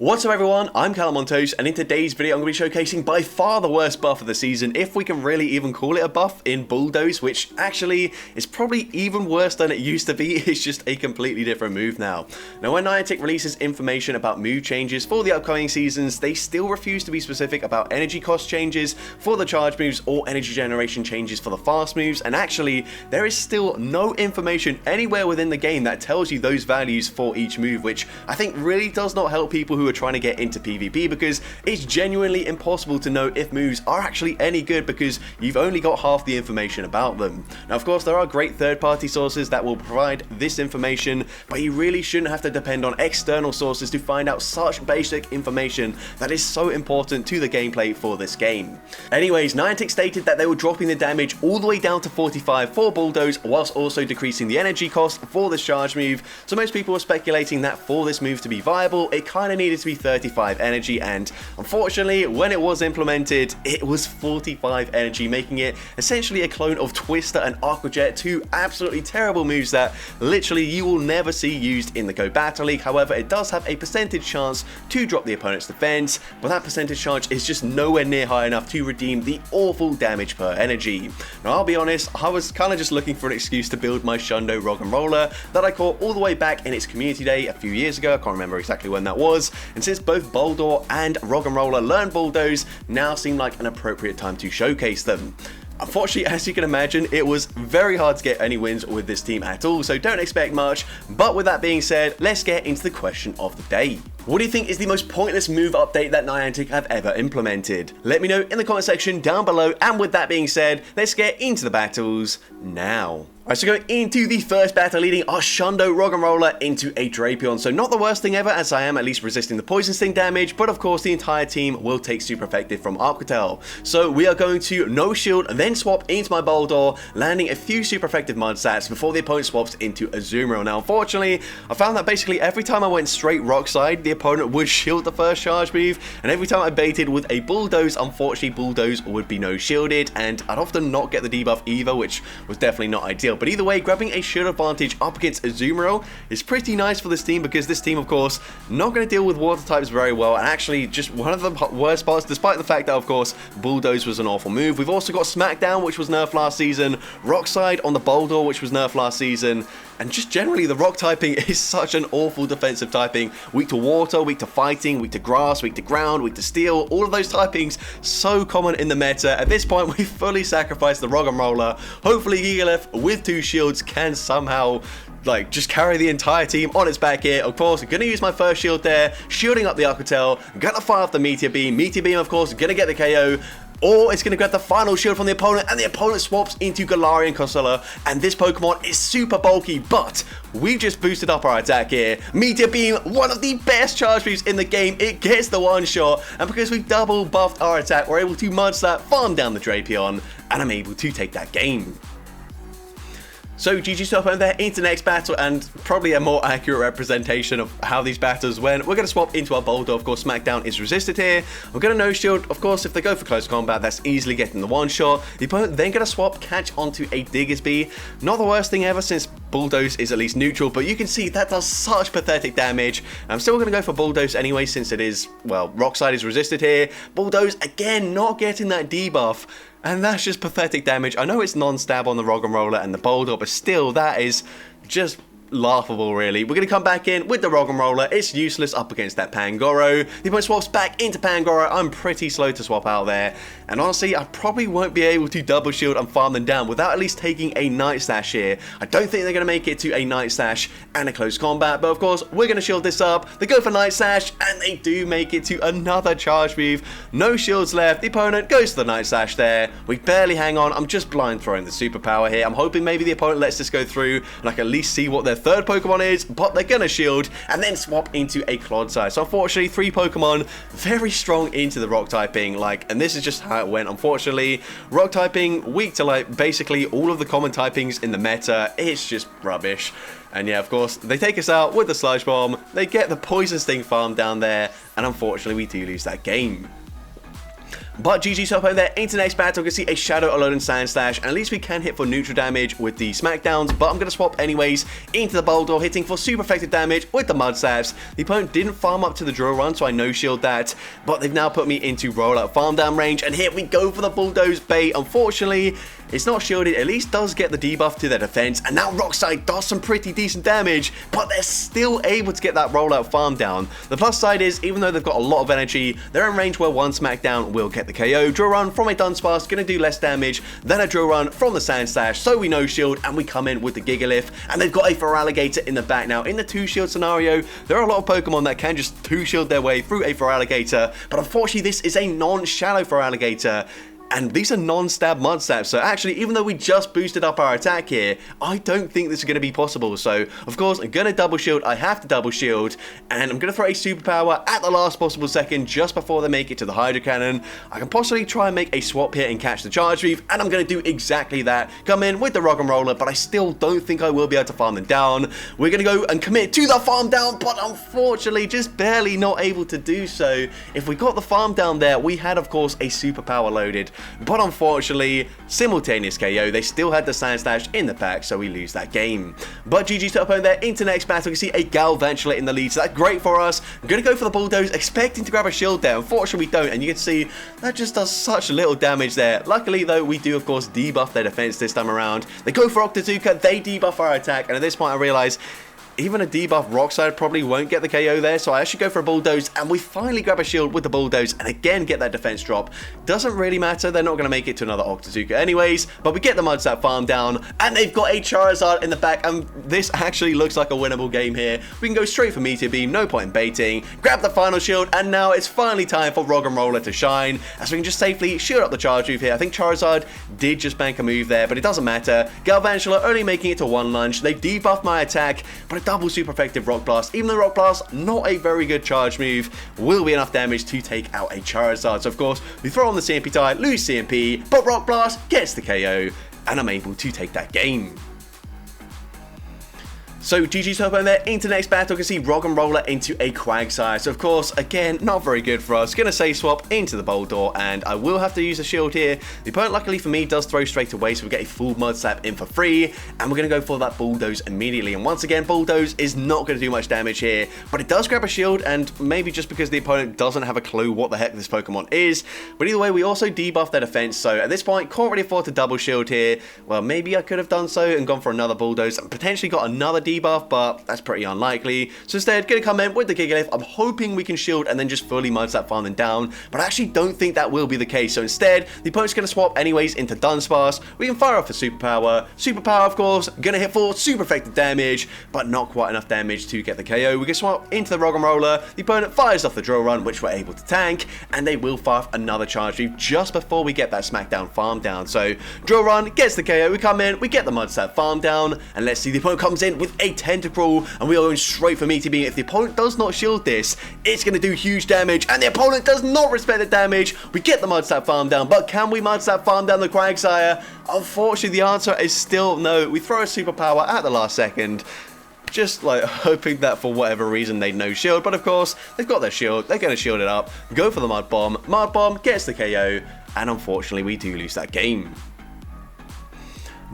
What's up everyone, I'm CallumOnToast, and in today's video I'm going to be showcasing by far the worst buff of the season, if we can really even call it a buff, in Bulldoze, which actually is probably even worse than it used to be. It's just a completely different move now. Now when Niantic releases information about move changes for the upcoming seasons, they still refuse to be specific about energy cost changes for the charge moves or energy generation changes for the fast moves, and actually there is still no information anywhere within the game that tells you those values for each move, which I think really does not help people who are trying to get into PvP, because it's genuinely impossible to know if moves are actually any good because you've only got half the information about them. Now of course there are great third-party sources that will provide this information, but you really shouldn't have to depend on external sources to find out such basic information that is so important to the gameplay for this game. Anyways, Niantic stated that they were dropping the damage all the way down to 45 for Bulldoze, whilst also decreasing the energy cost for this charge move, so most people were speculating that for this move to be viable, it kind of needed to be 35 energy, and unfortunately when it was implemented it was 45 energy, making it essentially a clone of Twister and Aqua Jet, two absolutely terrible moves that literally you will never see used in the Go Battle League. However, it does have a percentage chance to drop the opponent's defense, but that percentage chance is just nowhere near high enough to redeem the awful damage per energy. Now I'll be honest, I was kind of just looking for an excuse to build my Shundo Roggenrola that I caught all the way back in its community day a few years ago. I can't remember exactly when that was, and since both Bulldoze and Roggenrola learned Bulldoze, now seemed like an appropriate time to showcase them. Unfortunately, as you can imagine, it was very hard to get any wins with this team at all, so don't expect much. But with that being said, let's get into the question of the day. What do you think is the most pointless move update that Niantic have ever implemented? Let me know in the comment section down below, and with that being said, let's get into the battles now. Alright, so going into the first battle, leading our Shundo Roggenrola into a Drapion. So not the worst thing ever, as I am at least resisting the Poison Sting damage, but of course the entire team will take super effective from Aquatel. So we are going to no shield, then swap into my Bulldoze, landing a few super effective Mud Sats before the opponent swaps into Azumarill. Now unfortunately, I found that basically every time I went straight Rock Side, the opponent would shield the first charge move, and every time I baited with a Bulldoze, unfortunately Bulldoze would be no shielded, and I'd often not get the debuff either, which was definitely not ideal. But either way, grabbing a shield advantage up against Azumarill is pretty nice for this team, because this team, of course, not going to deal with water types very well, and actually just one of the worst parts, despite the fact that, of course, Bulldoze was an awful move. We've also got Smackdown, which was nerfed last season, Rock Side on the Bulldoze, which was nerfed last season, and just generally the rock typing is such an awful defensive typing. Weak to water, weak to fighting, weak to grass, weak to ground, weak to steel. All of those typings so common in the meta. At this point, we fully sacrificed the Roggenrola. Hopefully Gigalith with 2 shields can somehow just carry the entire team on its back here. Of course, I'm going to use my first shield there, shielding up the Aquatel. Going to fire off the Meteor Beam. Meteor Beam, of course, going to get the KO. Or it's going to grab the final shield from the opponent, and the opponent swaps into Galarian Consola, and this Pokemon is super bulky, but we've just boosted up our attack here. Meteor Beam, one of the best charge moves in the game. It gets the one shot, and because we've double buffed our attack, we're able to Mud Slap, farm down the Drapion, and I'm able to take that game. So GG to opponent there into the next battle, and probably a more accurate representation of how these battles went. We're going to swap into our Bulldoze. Of course, Smackdown is resisted here. We're going to no shield. Of course, if they go for close combat, that's easily getting the one shot. The opponent then going to swap, catch onto a Diggersby. Not the worst thing ever, since Bulldoze is at least neutral, but you can see that does such pathetic damage. I'm still going to go for Bulldoze anyway, since it is, well, Rock Side is resisted here. Bulldoze, again, not getting that debuff. And that's just pathetic damage. I know it's non-stab on the Roggenrola and the Bulldoze, but still, that is just laughable, really. We're going to come back in with the Roggenrola. It's useless up against that Pangoro. The opponent swaps back into Pangoro. I'm pretty slow to swap out there. And honestly, I probably won't be able to double shield and farm them down without at least taking a Night Slash here. I don't think they're going to make it to a Night Slash and a close combat, but of course, we're going to shield this up. They go for Night Slash, and they do make it to another charge move. No shields left. The opponent goes to the Night Slash there. We barely hang on. I'm just blind throwing the superpower here. I'm hoping maybe the opponent lets this go through, and I can at least see what their third Pokemon is, but they're going to shield and then swap into a Clodsire. So unfortunately, 3 Pokemon very strong into the rock typing, and this is just how it went. Unfortunately, rock typing weak to basically all of the common typings in the meta. It's just rubbish. And yeah, of course, they take us out with the Sludge Bomb. They get the Poison Sting farm down there, and unfortunately, we do lose that game. But GG to opponent there. Into next battle, we can see a Shadow Alone and Sand Slash, and at least we can hit for neutral damage with the smackdowns, but I'm going to swap anyways into the Bulldoze, hitting for super effective damage with the Mud Slaps. The opponent didn't farm up to the drill run, so I no-shield that, but they've now put me into rollout farm down range, and here we go for the Bulldoze bait. Unfortunately, it's not shielded, at least does get the debuff to their defense, and now Rockside does some pretty decent damage, but they're still able to get that rollout farm down. The plus side is, even though they've got a lot of energy, they're in range where one smackdown will get the KO. Drill run from a Dunsparce going to do less damage than a drill run from the Sand Slash, so we no shield and we come in with the Gigalith, and they've got a Feraligatr in the back. Now in the 2-shield scenario, there are a lot of Pokemon that can just 2-shield their way through a Feraligatr, but unfortunately this is a non-shallow Feraligatr. And these are non-stab Mud Slaps, so actually, even though we just boosted up our attack here, I don't think this is going to be possible. So, of course, I'm going to double shield, I have to double shield, and I'm going to throw a superpower at the last possible second, just before they make it to the Hydro Cannon. I can possibly try and make a swap here and catch the Charge Reef, and I'm going to do exactly that. Come in with the Roggenrola, but I still don't think I will be able to farm them down. We're going to go and commit to the farm down, but unfortunately, just barely not able to do so. If we got the farm down there, we had, of course, a superpower loaded. But unfortunately, simultaneous KO, they still had the Sand Slash in the pack, so we lose that game. But GG to opponent there. Into next battle, you can see a Galvantula in the lead, so that's great for us. I'm going to go for the Bulldoze, expecting to grab a shield there. Unfortunately, we don't, and you can see that just does such little damage there. Luckily, though, we do, of course, debuff their defense this time around. They go for Octazooka, they debuff our attack, and at this point, I realize even a debuff Rockside probably won't get the KO there, so I actually go for a Bulldoze, and we finally grab a shield with the Bulldoze, and again get that defense drop. Doesn't really matter, they're not going to make it to another Octazooka anyways, but we get the Mud Slap farm down, and they've got a Charizard in the back, and this actually looks like a winnable game here. We can go straight for Meteor Beam, no point in baiting, grab the final shield, and now it's finally time for Roggenrola to shine, as we can just safely shield up the Charge Reef here. I think Charizard did just bank a move there, but it doesn't matter. Galvantula only making it to one lunge, they debuff my attack, but a double super effective Rock Blast. Even though Rock Blast, not a very good charge move, will be enough damage to take out a Charizard. So of course, we throw on the CMP tie, lose CMP, but Rock Blast gets the KO, and I'm able to take that game. So GG's Turbo there. Into next battle, you can see Roggenrola into a Quagsire. So of course, again, not very good for us. Gonna say swap into the Bulldoze, and I will have to use a shield here. The opponent, luckily for me, does throw straight away, so we get a full Mud Slap in for free, and we're gonna go for that Bulldoze immediately. And once again, Bulldoze is not gonna do much damage here, but it does grab a shield, and maybe just because the opponent doesn't have a clue what the heck this Pokemon is. But either way, we also debuff their defense, so at this point, can't really afford to double shield here. Well, maybe I could have done so and gone for another Bulldoze and potentially got another debuff, but that's pretty unlikely. So instead, gonna come in with the Gigalith. I'm hoping we can shield and then just fully Mud Slap farm them down, but I actually don't think that will be the case. So instead, the opponent's gonna swap anyways into Dunsparce. We can fire off a Superpower. Superpower, of course, gonna hit for super effective damage, but not quite enough damage to get the KO. We can swap into the Roggenrola. The opponent fires off the Drill Run, which we're able to tank, and they will fire off another Charge Reef just before we get that Smackdown farm down. So Drill Run gets the KO. We come in, we get the Mud Slap farm down, and let's see, the opponent comes in with a Tentacruel, and we are going straight for Meteor Beam. If the opponent does not shield this, it's going to do huge damage, and the opponent does not respect the damage. We get the Mud Slap farm down, but can we Mud Slap farm down the Quagsire? Unfortunately, the answer is still no. We throw a Superpower at the last second, just like hoping that for whatever reason they'd no shield, but of course, they've got their shield, they're going to shield it up, go for the Mud Bomb. Mud Bomb gets the KO, and unfortunately, we do lose that game.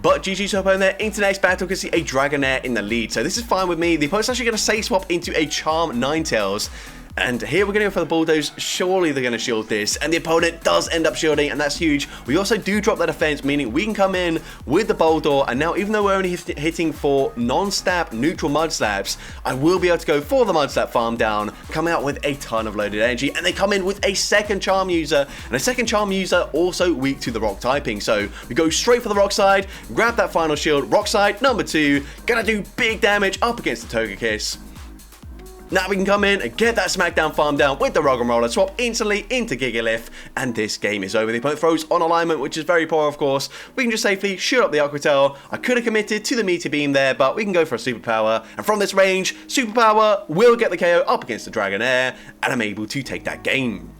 But GG's opponent there. Into next battle, can see a Dragonair in the lead, so this is fine with me. The opponent's actually going to say swap into a Charm Ninetales. And here we're going to go for the Bulldoze. Surely they're going to shield this, and the opponent does end up shielding, and that's huge. We also do drop their defense, meaning we can come in with the Bulldoze, and now even though we're only hitting for non-stab neutral Mud Slaps, I will be able to go for the Mud Slap farm down, come out with a ton of loaded energy, and they come in with a second Charm User, and a second Charm User also weak to the Rock typing. So we go straight for the Rock side, grab that final shield. Rock side number 2, gonna do big damage up against the Togekiss. Now we can come in and get that Smackdown farm down with the Roggenrola, swap instantly into Gigalith, and this game is over. The opponent throws on alignment, which is very poor, of course. We can just safely shoot up the Aqua Tail. I could have committed to the Meteor Beam there, but we can go for a Superpower, and from this range, Superpower will get the KO up against the Dragonair, and I'm able to take that game.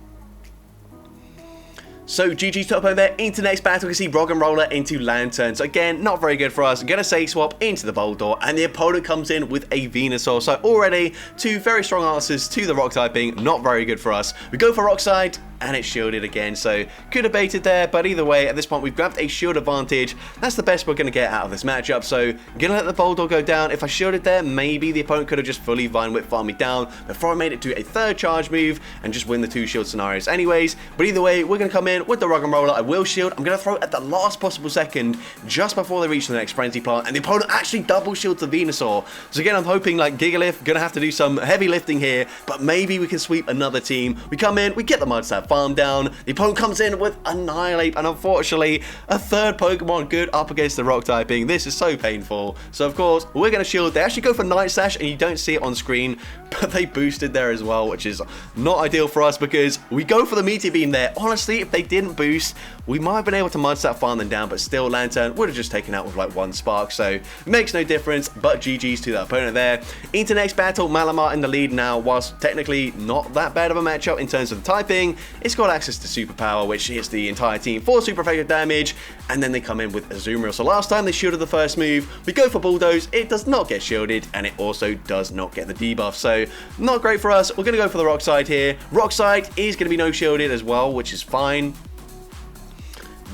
So GG's top opponent there. Into next battle, we can see Roggenrola into Lantern. So again, not very good for us. I'm going to say swap into the Bulldoze, and the opponent comes in with a Venusaur. So already 2 very strong answers to the Rock typing. Not very good for us. We go for Rock side. and it's shielded again. So could have baited there, but either way, at this point, we've grabbed a shield advantage. That's the best we're going to get out of this matchup. So going to let the Bulldog go down. If I shielded there, maybe the opponent could have just fully Vine Whip farmed me down before I made it to a third charge move and just win the 2 shield scenarios anyways. But either way, we're going to come in with the Roggenrola. I will shield. I'm going to throw at the last possible second, just before they reach the next Frenzy Plant, and the opponent actually double shields the Venusaur. So again, I'm hoping like Gigalith, going to have to do some heavy lifting here, but maybe we can sweep another team. We come in, we get the Mudslap farm down, the opponent comes in with Annihilate, and unfortunately, a third Pokemon good up against the rock typing. This is so painful. So of course, we're going to shield. They actually go for Night Slash, and you don't see it on screen, but they boosted there as well, which is not ideal for us because we go for the Meteor Beam there. Honestly, if they didn't boost, we might have been able to Mudslap farm them down, but still Lantern would have just taken out with like 1 spark, so it makes no difference. But GG's to that opponent there. Into next battle, Malamar in the lead now. Whilst technically not that bad of a matchup in terms of the typing, it's got access to Superpower, which hits the entire team for super effective damage, and then they come in with Azumarill. So last time they shielded the first move, we go for Bulldoze, it does not get shielded, and it also does not get the debuff, so not great for us. We're going to go for the Rock Side here. Rock Side is going to be no shielded as well, which is fine,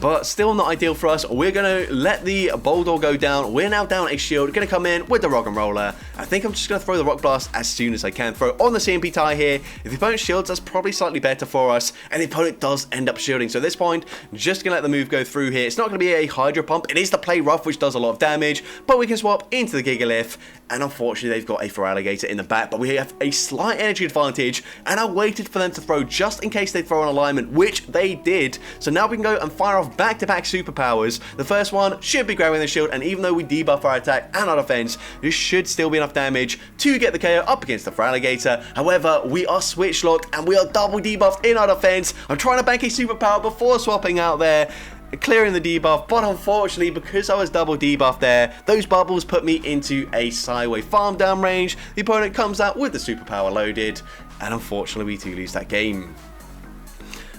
but still not ideal for us. We're going to let the Bulldog go down. We're now down a shield. Going to come in with the Roggenrola. I think I'm just going to throw the Rock Blast as soon as I can. Throw on the CMP tie here. If the opponent shields, that's probably slightly better for us. And the opponent does end up shielding. So at this point, just going to let the move go through here. It's not going to be a Hydro Pump. It is the Play Rough, which does a lot of damage. But we can swap into the Gigalith. And unfortunately, they've got a Feraligatr in the back. But we have a slight energy advantage. And I waited for them to throw just in case they throw an alignment, which they did. So now we can go and fire off back-to-back superpowers. The first one should be grabbing the shield, and even though we debuff our attack and our defense, this should still be enough damage to get the KO up against the Feraligatr. However, we are switch locked and we are double debuffed in our defense. I'm trying to bank a superpower before swapping out there, clearing the debuff, but unfortunately, because I was double debuffed there, those bubbles put me into a Psywave farm down range. The opponent comes out with the superpower loaded, and unfortunately, we do lose that game.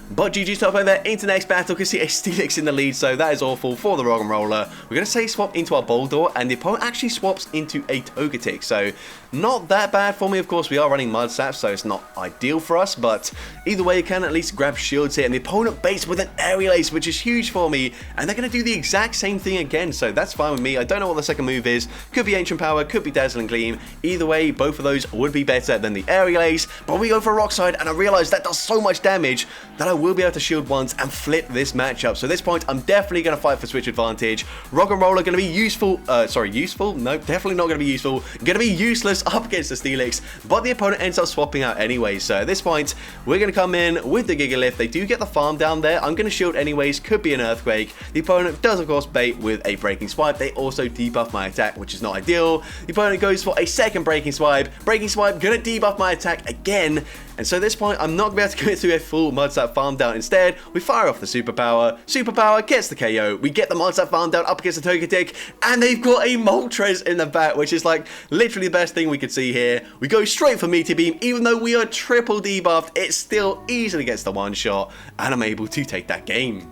But GG's top over there into next battle. You can see a Steelix in the lead, so that is awful for the Roggenrola. We're going to say swap into our Bulldog, and the opponent actually swaps into a Togetic, so not that bad for me. Of course, we are running Mudslap, so it's not ideal for us, but either way, you can at least grab shields here, and the opponent baits with an Aerial Ace, which is huge for me, and they're going to do the exact same thing again, so that's fine with me. I don't know what the second move is. Could be Ancient Power, could be Dazzling Gleam. Either way, both of those would be better than the Aerial Ace, but we go for Rock Slide, and I realize that does so much damage that I will be able to shield once and flip this matchup. So at this point, I'm definitely going to fight for switch advantage. Roggenrola going to be useful. Useful? No, definitely not going to be useful. Going to be useless up against the Steelix, but the opponent ends up swapping out anyway. So at this point, we're going to come in with the Gigalith. They do get the farm down there. I'm going to shield anyways. Could be an Earthquake. The opponent does, of course, bait with a Breaking Swipe. They also debuff my attack, which is not ideal. The opponent goes for a second Breaking Swipe. Breaking Swipe going to debuff my attack again. And so at this point, I'm not going to be able to commit to a full Mudslap farm down. Instead, we fire off the Superpower. Superpower gets the KO. We get the Mudslap farm down up against the Togetic, and they've got a Moltres in the back, which is like literally the best thing we could see here. We go straight for Meteor Beam. Even though we are triple debuffed, it still easily gets the one shot, and I'm able to take that game.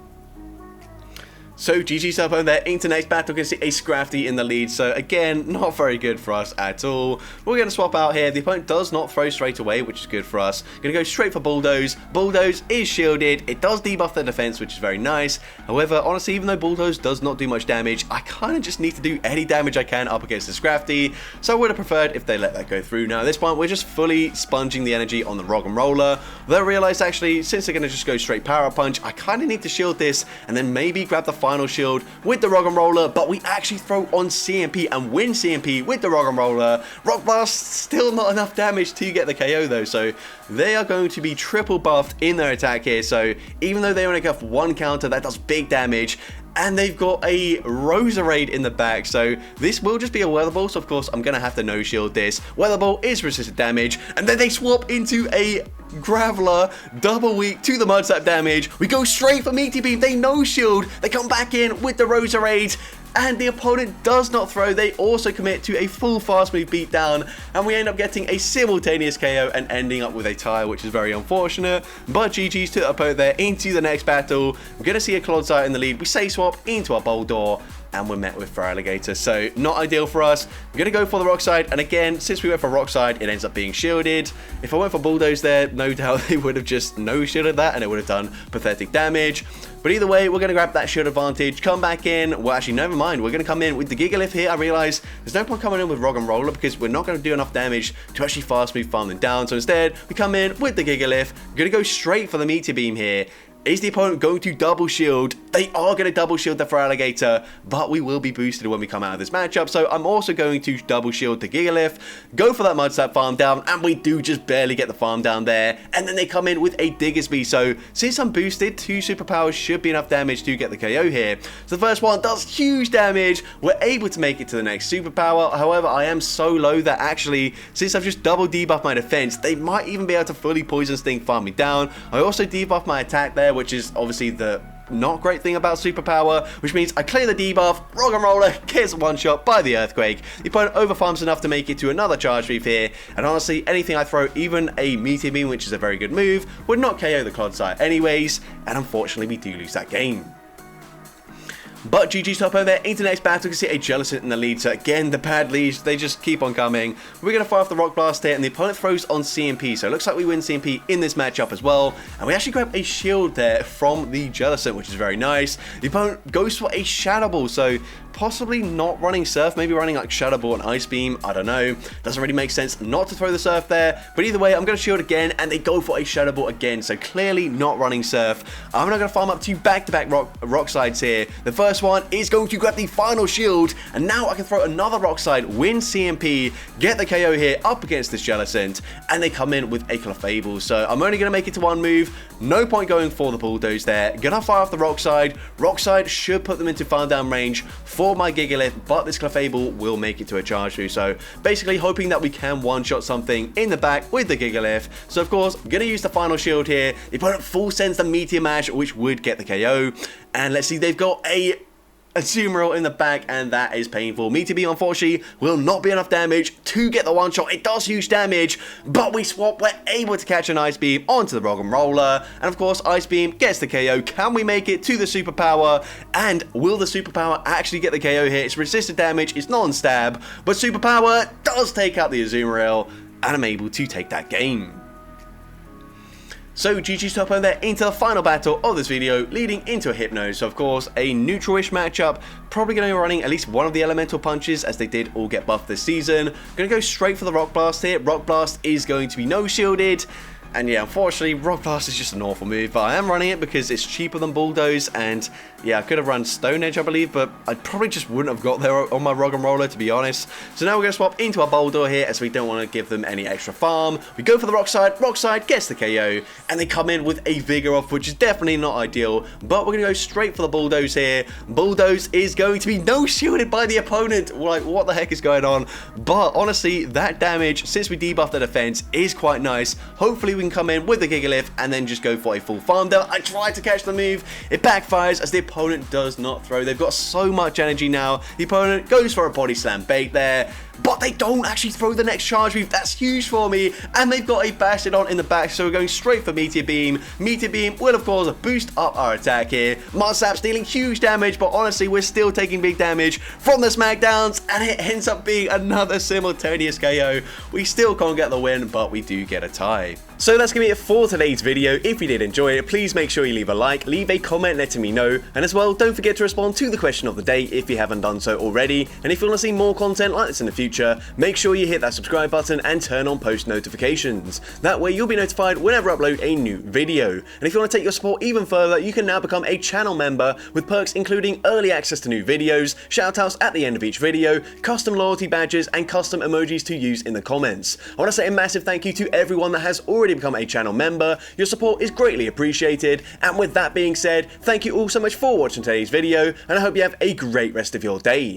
So GG's up on there into next battle. You can see a Scrafty in the lead, so again, not very good for us at all. We're going to swap out here. The opponent does not throw straight away, which is good for us. Going to go straight for Bulldoze. Bulldoze is shielded. It does debuff the defense, which is very nice. However, honestly, even though Bulldoze does not do much damage, I kind of just need to do any damage I can up against the Scrafty, so I would have preferred if they let that go through. Now at this point, we're just fully sponging the energy on the Roggenrola. Though I realized actually, since they're going to just go straight Power Punch, I kind of need to shield this and then maybe grab the final shield with the Roggenrola, but we actually throw on CMP and win CMP with the Roggenrola. Rock Blast, still not enough damage to get the KO though, so they are going to be triple buffed in their attack here. So even though they only have one counter, that does big damage. And they've got a Roserade in the back, so this will just be a Weather Ball, so of course I'm going to have to no-shield this. Weather Ball is resisted damage, and then they swap into a Graveler, double weak to the Mudslap damage. We go straight for Meteor Beam, they no-shield, they come back in with the Roserade, and the opponent does not throw. They also commit to a full fast move beatdown, and we end up getting a simultaneous KO and ending up with a tie, which is very unfortunate. But GG's to the opponent there into the next battle. We're going to see a Clodsire in the lead. We say swap into our Bulldog, and we're met with Feraligatr. So not ideal for us. We're going to go for the Rock Slide, and again, since we went for Rock Slide, it ends up being shielded. If I went for Bulldoze there, no doubt they would have just no-shielded that, and it would have done pathetic damage. But either way, we're going to grab that shield advantage, come back in. Well, actually, never mind. We're going to come in with the Gigalith here. I realize there's no point coming in with Roggenrola because we're not going to do enough damage to actually fast move farm them down. So instead, we come in with the Gigalith. We're going to go straight for the Meteor Beam here. Is the opponent going to double shield? They are going to double shield the Feraligatr, but we will be boosted when we come out of this matchup. So I'm also going to double shield the Gigalith, go for that Mud Slap farm down, and we do just barely get the farm down there. And then they come in with a Diggersby. So since I'm boosted, 2 superpowers should be enough damage to get the KO here. So the first one does huge damage. We're able to make it to the next superpower. However, I am so low that actually, since I've just double debuffed my defense, they might even be able to fully Poison Sting farm me down. I also debuffed my attack there, which is obviously the not great thing about superpower, which means I clear the debuff, Roggenrola gets one shot by the Earthquake. The opponent overfarms enough to make it to another charge reef here, and honestly, anything I throw, even a Meteor Beam, which is a very good move, would not KO the Clodsire anyways, and unfortunately we do lose that game. But GG's top over there. Into the next battle, we can see a Jellicent in the lead. So again, the bad leads, they just keep on coming. We're going to fire off the Rock Blast here, and the opponent throws on CMP. So it looks like we win CMP in this matchup as well. And we actually grab a shield there from the Jellicent, which is very nice. The opponent goes for a Shadow Ball. So possibly not running Surf, maybe running like Shadow Ball and Ice Beam. I don't know. Doesn't really make sense not to throw the Surf there. But either way, I'm going to shield again, and they go for a Shadow Ball again. So clearly not running Surf. I'm not going to farm up to back-to-back rock Slides here. The first one is going to grab the final shield, and now I can throw another Rock Slide, win CMP, get the KO here up against this Jellicent, and they come in with a Clefable. So I'm only going to make it to one move. No point going for the Bulldoze there. Gonna fire off the Rock Slide. Rock Slide should put them into farm down range for my Gigalith, but this Clefable will make it to a charge through. So basically hoping that we can one-shot something in the back with the Gigalith. So of course, I'm gonna use the final shield here. The opponent full sends the Meteor Mash, which would get the KO. And let's see, they've got a Azumarill in the back, and that is painful. Meteor Beam, unfortunately, will not be enough damage to get the one-shot. It does huge damage, but we swap. We're able to catch an Ice Beam onto the Roggenrola, and of course, Ice Beam gets the KO. Can we make it to the Superpower? And will the Superpower actually get the KO here? It's resisted damage, it's non-stab, but Superpower does take out the Azumarill, and I'm able to take that game. So GG's top over there into the final battle of this video, leading into a Hypno. So of course, a neutral-ish matchup, probably going to be running at least one of the elemental punches, as they did all get buffed this season. Going to go straight for the Rock Blast here. Rock Blast is going to be no-shielded. And yeah, unfortunately, Rock Blast is just an awful move, but I am running it because it's cheaper than Bulldoze, and yeah, I could have run Stone Edge, I believe, but I probably just wouldn't have got there on my Roggenrola, to be honest. So now we're going to swap into our Bulldoze here, as we don't want to give them any extra farm. We go for the Rock Slide gets the KO, and they come in with a Vigoroth, which is definitely not ideal, but we're going to go straight for the Bulldoze here. Bulldoze is going to be no-shielded by the opponent. Like, what the heck is going on? But honestly, that damage, since we debuffed the defense, is quite nice. Hopefully we can come in with the Gigalith and then just go for a full farm down. I tried to catch the move. It backfires as the opponent does not throw. They've got so much energy now. The opponent goes for a Body Slam bait there, but they don't actually throw the next charge move. That's huge for me. And they've got a Bastiodon in the back, so we're going straight for Meteor Beam. Meteor Beam will, of course, boost up our attack here. Mud Slap's dealing huge damage, but honestly, we're still taking big damage from the Smackdowns, and it ends up being another simultaneous KO. We still can't get the win, but we do get a tie. So that's going to be it for today's video. If you did enjoy it, please make sure you leave a like, leave a comment letting me know, and as well, don't forget to respond to the question of the day if you haven't done so already. And if you want to see more content like this in the future, make sure you hit that subscribe button and turn on post notifications. That way you'll be notified whenever I upload a new video. And if you want to take your support even further, you can now become a channel member with perks including early access to new videos, shoutouts at the end of each video, custom loyalty badges, and custom emojis to use in the comments. I want to say a massive thank you to everyone that has already become a channel member. Your support is greatly appreciated, and with that being said, thank you all so much for watching today's video, and I hope you have a great rest of your day.